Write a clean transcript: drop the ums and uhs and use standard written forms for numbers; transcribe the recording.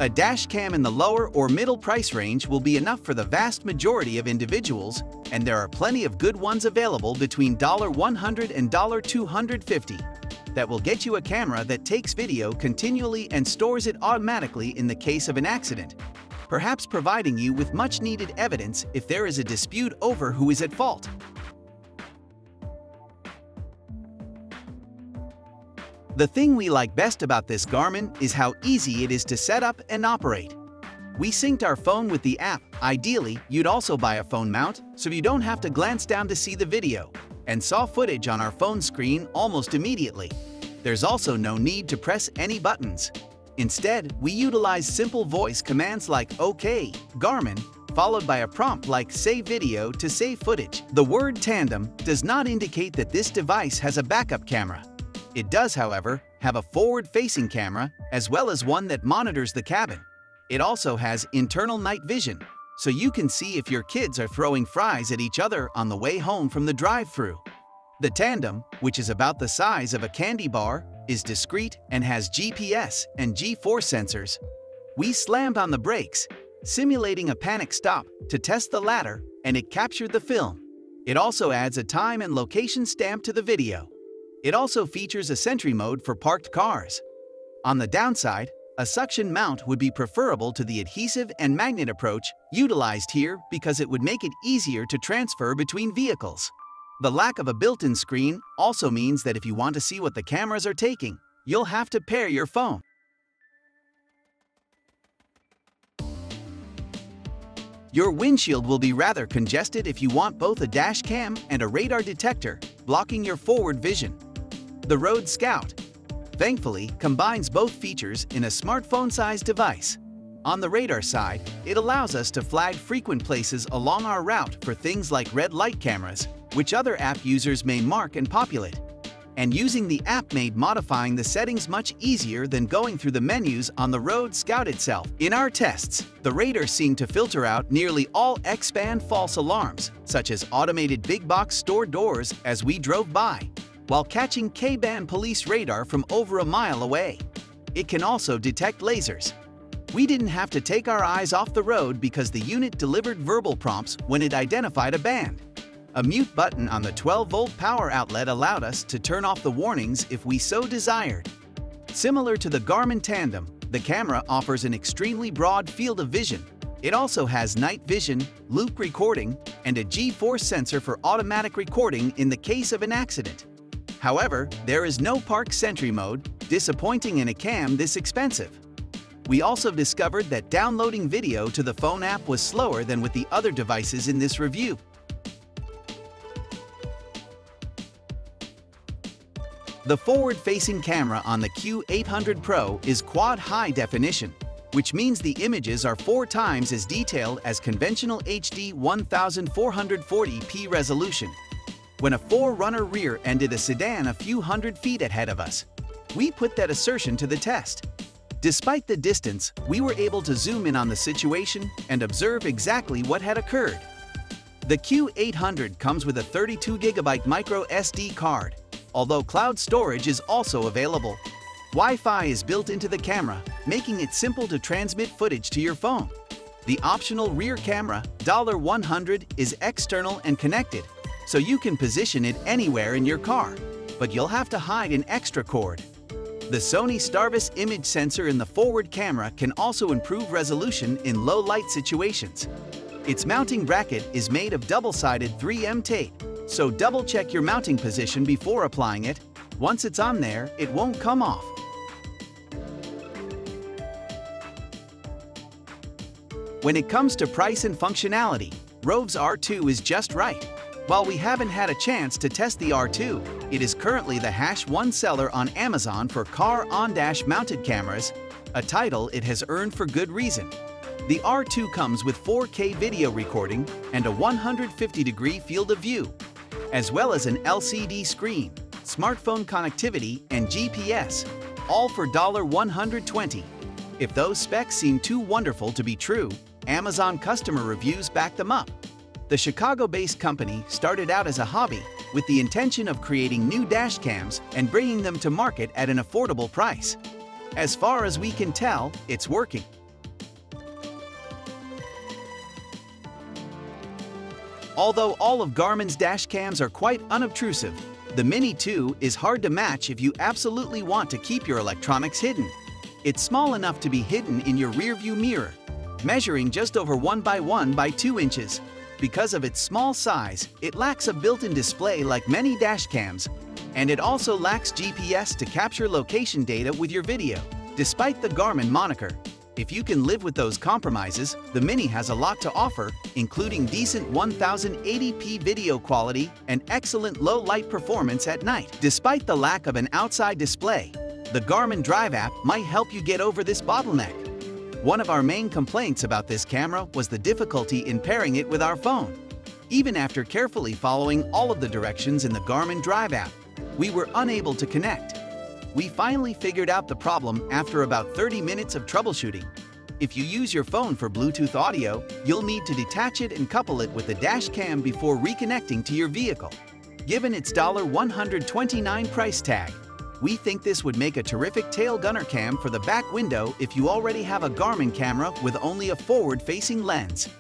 A dash cam in the lower or middle price range will be enough for the vast majority of individuals, and there are plenty of good ones available between $100 and $250 that will get you a camera that takes video continually and stores it automatically in the case of an accident, perhaps providing you with much-needed evidence if there is a dispute over who is at fault. The thing we like best about this Garmin is how easy it is to set up and operate. We synced our phone with the app. Ideally, you'd also buy a phone mount so you don't have to glance down to see the video, and saw footage on our phone screen almost immediately. There's also no need to press any buttons. Instead, we utilize simple voice commands like OK, Garmin, followed by a prompt like Save Video to save footage. The word tandem does not indicate that this device has a backup camera. It does, however, have a forward-facing camera as well as one that monitors the cabin. It also has internal night vision, so you can see if your kids are throwing fries at each other on the way home from the drive-thru. The tandem, which is about the size of a candy bar, is discreet and has GPS and G-force sensors. We slammed on the brakes, simulating a panic stop to test the latter, and it captured the film. It also adds a time and location stamp to the video. It also features a sentry mode for parked cars. On the downside, a suction mount would be preferable to the adhesive and magnet approach utilized here because it would make it easier to transfer between vehicles. The lack of a built-in screen also means that if you want to see what the cameras are taking, you'll have to pair your phone. Your windshield will be rather congested if you want both a dash cam and a radar detector, blocking your forward vision. The Road Scout, thankfully, combines both features in a smartphone-sized device. On the radar side, it allows us to flag frequent places along our route for things like red light cameras, which other app users may mark and populate. And using the app made modifying the settings much easier than going through the menus on the Road Scout itself. In our tests, the radar seemed to filter out nearly all X-band false alarms, such as automated big box store doors as we drove by, while catching K-band police radar from over a mile away. It can also detect lasers. We didn't have to take our eyes off the road because the unit delivered verbal prompts when it identified a band. A mute button on the 12-volt power outlet allowed us to turn off the warnings if we so desired. Similar to the Garmin Tandem, the camera offers an extremely broad field of vision. It also has night vision, loop recording, and a G-force sensor for automatic recording in the case of an accident. However, there is no park sentry mode, disappointing in a cam this expensive. We also discovered that downloading video to the phone app was slower than with the other devices in this review. The forward-facing camera on the Q800 Pro is quad high definition, which means the images are 4 times as detailed as conventional HD 1440p resolution. When a 4-runner rear-ended a sedan a few hundred feet ahead of us, we put that assertion to the test. Despite the distance, we were able to zoom in on the situation and observe exactly what had occurred. The Q800 comes with a 32GB micro SD card, although cloud storage is also available. Wi-Fi is built into the camera, making it simple to transmit footage to your phone. The optional rear camera, $100, is external and connected, so you can position it anywhere in your car, but you'll have to hide an extra cord. The Sony Starvis image sensor in the forward camera can also improve resolution in low light situations. Its mounting bracket is made of double-sided 3M tape, so double-check your mounting position before applying it. Once it's on there, it won't come off. When it comes to price and functionality, rovs R2 is just right. While we haven't had a chance to test the R2, it is currently the #1 seller on Amazon for car on-dash mounted cameras, a title it has earned for good reason. The R2 comes with 4K video recording and a 150-degree field of view, as well as an LCD screen, smartphone connectivity, and GPS, all for $120. If those specs seem too wonderful to be true, Amazon customer reviews back them up. The Chicago-based company started out as a hobby with the intention of creating new dash cams and bringing them to market at an affordable price. As far as we can tell, it's working. Although all of Garmin's dash cams are quite unobtrusive, the Mini 2 is hard to match if you absolutely want to keep your electronics hidden. It's small enough to be hidden in your rearview mirror, measuring just over 1 by 1 by 2 inches. Because of its small size, it lacks a built-in display like many dash cams, and it also lacks GPS to capture location data with your video. Despite the Garmin moniker, if you can live with those compromises, the Mini has a lot to offer, including decent 1080p video quality and excellent low-light performance at night. Despite the lack of an outside display, the Garmin Drive app might help you get over this bottleneck. One of our main complaints about this camera was the difficulty in pairing it with our phone. Even after carefully following all of the directions in the Garmin Drive app, we were unable to connect. We finally figured out the problem after about 30 minutes of troubleshooting. If you use your phone for Bluetooth audio, you'll need to detach it and couple it with the dash cam before reconnecting to your vehicle. Given its $129 price tag, we think this would make a terrific tail gunner cam for the back window if you already have a Garmin camera with only a forward-facing lens.